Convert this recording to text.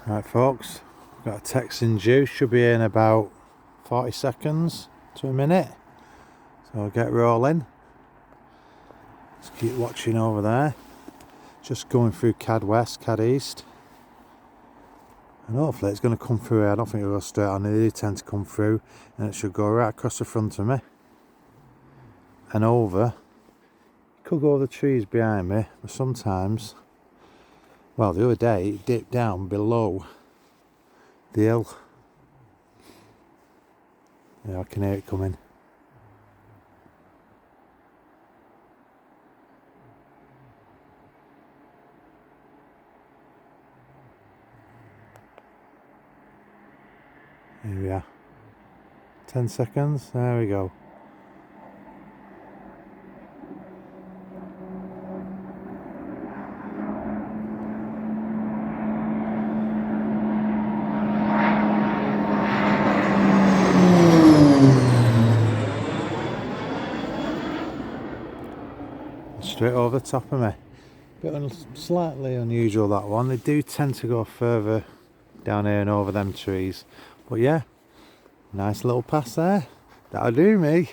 Right folks, got a text in due, should be in about 40 seconds to a minute, so I'll get rolling. Let's keep watching over there, just going through CAD West, CAD East, and hopefully it's going to come through here. I don't think it'll go straight on, they do tend to come through, and it should go right across the front of me and over. It could go over the trees behind me, but sometimes, well, the other day it dipped down below the hill. Yeah, I can hear it coming. Here we are. 10 seconds, there we go. Straight over the top of me. Slightly unusual, that one. They do tend to go further down here and over them trees. But yeah, nice little pass there. That'll do me.